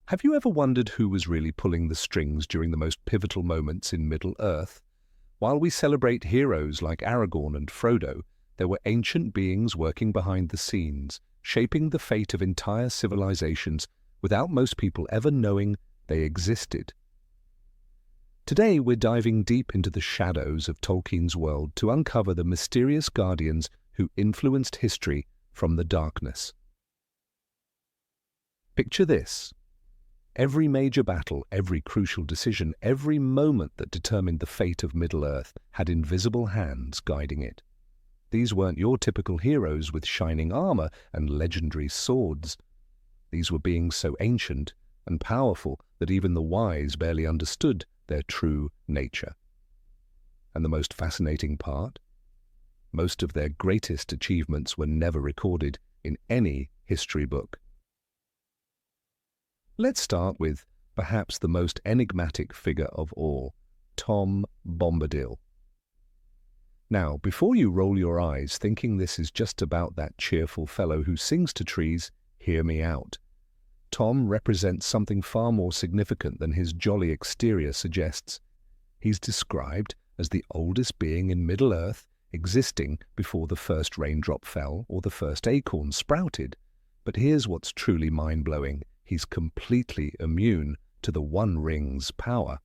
Have you ever wondered who was really pulling the strings during the most pivotal moments in Middle-earth? While we celebrate heroes like Aragorn and Frodo, there were ancient beings working behind the scenes, shaping the fate of entire civilizations without most people ever knowing they existed. Today we're diving deep into the shadows of Tolkien's world to uncover the mysterious guardians who influenced history from the darkness. Picture this. Every major battle, every crucial decision, every moment that determined the fate of Middle-earth had invisible hands guiding it. These weren't your typical heroes with shining armor and legendary swords. These were beings so ancient and powerful that even the wise barely understood their true nature. And the most fascinating part? Most of their greatest achievements were never recorded in any history book. Let's start with perhaps the most enigmatic figure of all, Tom Bombadil. Now, before you roll your eyes thinking this is just about that cheerful fellow who sings to trees, hear me out. Tom represents something far more significant than his jolly exterior suggests. He's described as the oldest being in Middle-earth, existing before the first raindrop fell or the first acorn sprouted. But here's what's truly mind-blowing. He's completely immune to the One Ring's power.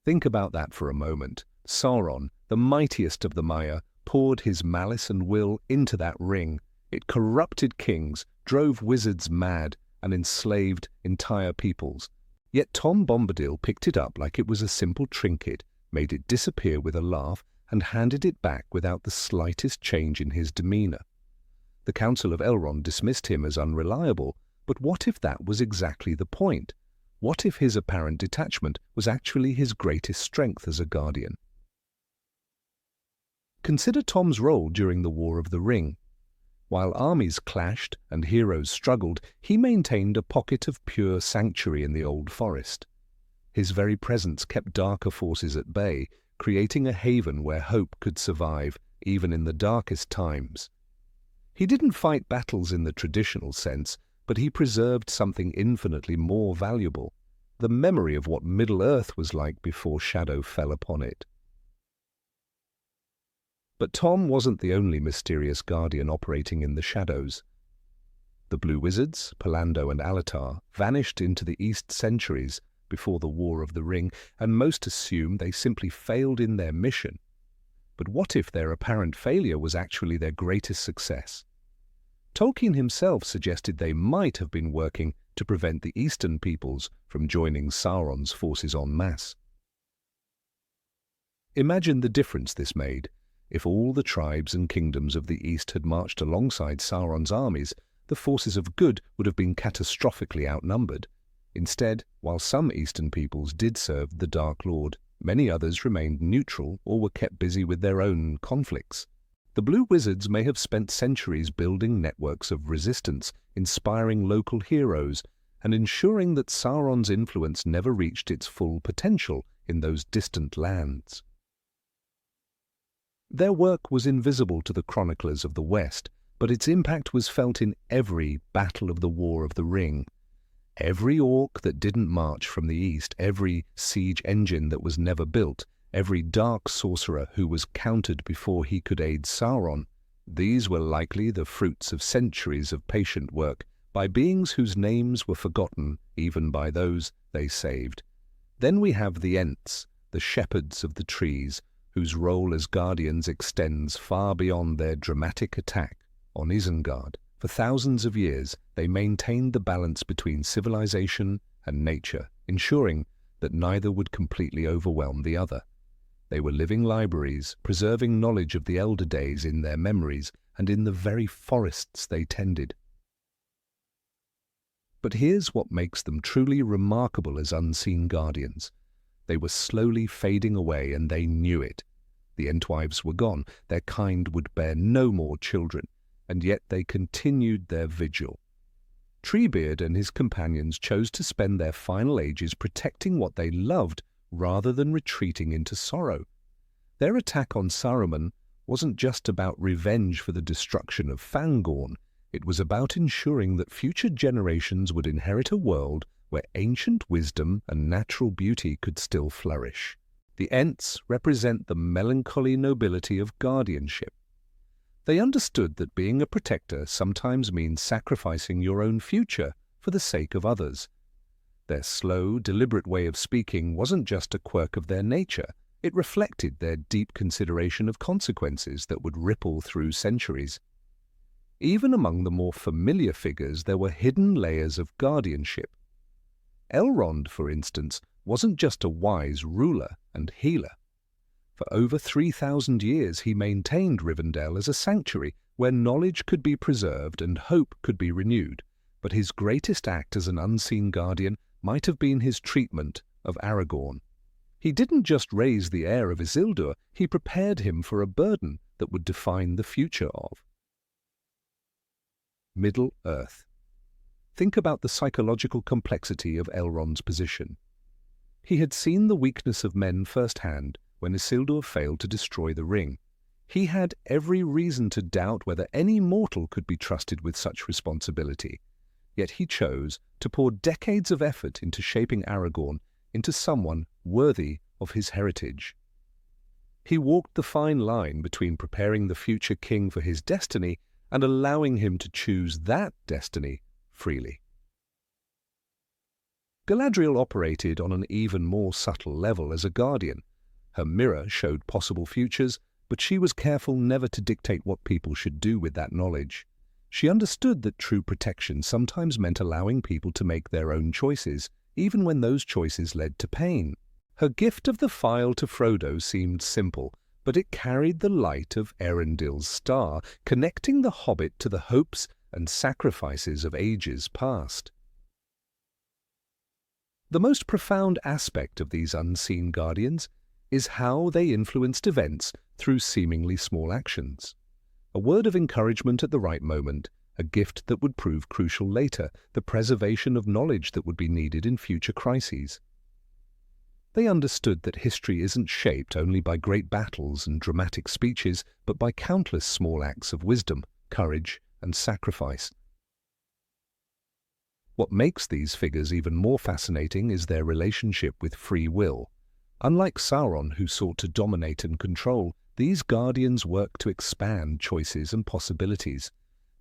Think about that for a moment. Sauron, the mightiest of the Maiar, poured his malice and will into that ring. It corrupted kings, drove wizards mad, and enslaved entire peoples. Yet Tom Bombadil picked it up like it was a simple trinket, made it disappear with a laugh, and handed it back without the slightest change in his demeanor. The Council of Elrond dismissed him as unreliable, but what if that was exactly the point? What if his apparent detachment was actually his greatest strength as a guardian? Consider Tom's role during the War of the Ring. While armies clashed and heroes struggled, he maintained a pocket of pure sanctuary in the old forest. His very presence kept darker forces at bay, creating a haven where hope could survive, even in the darkest times. He didn't fight battles in the traditional sense, but he preserved something infinitely more valuable, the memory of what Middle-earth was like before shadow fell upon it. But Tom wasn't the only mysterious guardian operating in the shadows. The Blue Wizards, Pallando and Alatar, vanished into the East centuries before the War of the Ring, and most assume they simply failed in their mission. But what if their apparent failure was actually their greatest success? Tolkien himself suggested they might have been working to prevent the Eastern peoples from joining Sauron's forces en masse. Imagine the difference this made. If all the tribes and kingdoms of the East had marched alongside Sauron's armies, the forces of good would have been catastrophically outnumbered. Instead, while some Eastern peoples did serve the Dark Lord, many others remained neutral or were kept busy with their own conflicts. The Blue Wizards may have spent centuries building networks of resistance, inspiring local heroes, and ensuring that Sauron's influence never reached its full potential in those distant lands. Their work was invisible to the chroniclers of the West, but its impact was felt in every battle of the War of the Ring. Every orc that didn't march from the east, every siege engine that was never built, every dark sorcerer who was countered before he could aid Sauron, these were likely the fruits of centuries of patient work by beings whose names were forgotten even by those they saved. Then we have the Ents, the shepherds of the trees, whose role as guardians extends far beyond their dramatic attack on Isengard. For thousands of years, they maintained the balance between civilization and nature, ensuring that neither would completely overwhelm the other. They were living libraries, preserving knowledge of the elder days in their memories and in the very forests they tended. But here's what makes them truly remarkable as unseen guardians. They were slowly fading away, and they knew it. The Entwives were gone, their kind would bear no more children, and yet they continued their vigil. Treebeard and his companions chose to spend their final ages protecting what they loved rather than retreating into sorrow. Their attack on Saruman wasn't just about revenge for the destruction of Fangorn. It was about ensuring that future generations would inherit a world where ancient wisdom and natural beauty could still flourish. The Ents represent the melancholy nobility of guardianship. They understood that being a protector sometimes means sacrificing your own future for the sake of others. Their slow, deliberate way of speaking wasn't just a quirk of their nature, it reflected their deep consideration of consequences that would ripple through centuries. Even among the more familiar figures, there were hidden layers of guardianship. Elrond, for instance, wasn't just a wise ruler and healer. For over 3,000 years he maintained Rivendell as a sanctuary where knowledge could be preserved and hope could be renewed, but his greatest act as an unseen guardian might have been his treatment of Aragorn. He didn't just raise the heir of Isildur, he prepared him for a burden that would define the future of Middle-earth. Think about the psychological complexity of Elrond's position. He had seen the weakness of men firsthand when Isildur failed to destroy the ring. He had every reason to doubt whether any mortal could be trusted with such responsibility. Yet he chose to pour decades of effort into shaping Aragorn into someone worthy of his heritage. He walked the fine line between preparing the future king for his destiny and allowing him to choose that destiny freely. Galadriel operated on an even more subtle level as a guardian. Her mirror showed possible futures, but she was careful never to dictate what people should do with that knowledge. She understood that true protection sometimes meant allowing people to make their own choices, even when those choices led to pain. Her gift of the phial to Frodo seemed simple, but it carried the light of Erendil's star, connecting the Hobbit to the hopes and sacrifices of ages past. The most profound aspect of these unseen guardians is how they influenced events through seemingly small actions. A word of encouragement at the right moment, a gift that would prove crucial later, the preservation of knowledge that would be needed in future crises. They understood that history isn't shaped only by great battles and dramatic speeches, but by countless small acts of wisdom, courage, and sacrifice. What makes these figures even more fascinating is their relationship with free will. Unlike Sauron, who sought to dominate and control, these guardians worked to expand choices and possibilities.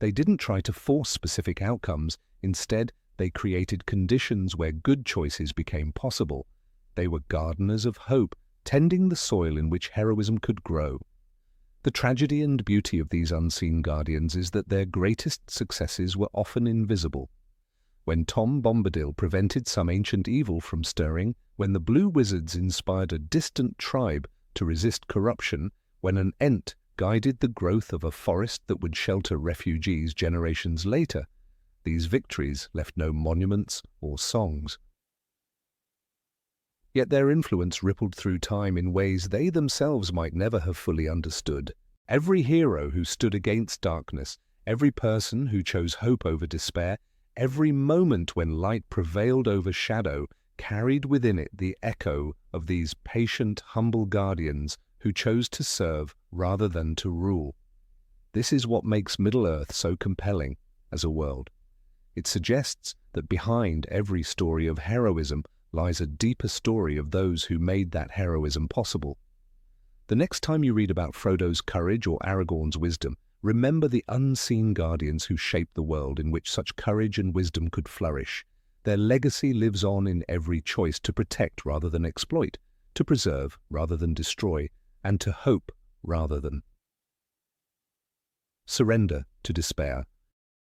They didn't try to force specific outcomes. Instead, they created conditions where good choices became possible. They were gardeners of hope, tending the soil in which heroism could grow. The tragedy and beauty of these unseen guardians is that their greatest successes were often invisible. When Tom Bombadil prevented some ancient evil from stirring, when the Blue Wizards inspired a distant tribe to resist corruption, when an Ent guided the growth of a forest that would shelter refugees generations later, these victories left no monuments or songs. Yet their influence rippled through time in ways they themselves might never have fully understood. Every hero who stood against darkness, every person who chose hope over despair, every moment when light prevailed over shadow carried within it the echo of these patient, humble guardians who chose to serve rather than to rule. This is what makes Middle-earth so compelling as a world. It suggests that behind every story of heroism lies a deeper story of those who made that heroism possible. The next time you read about Frodo's courage or Aragorn's wisdom, remember the unseen guardians who shaped the world in which such courage and wisdom could flourish. Their legacy lives on in every choice to protect rather than exploit, to preserve rather than destroy, and to hope rather than surrender to despair.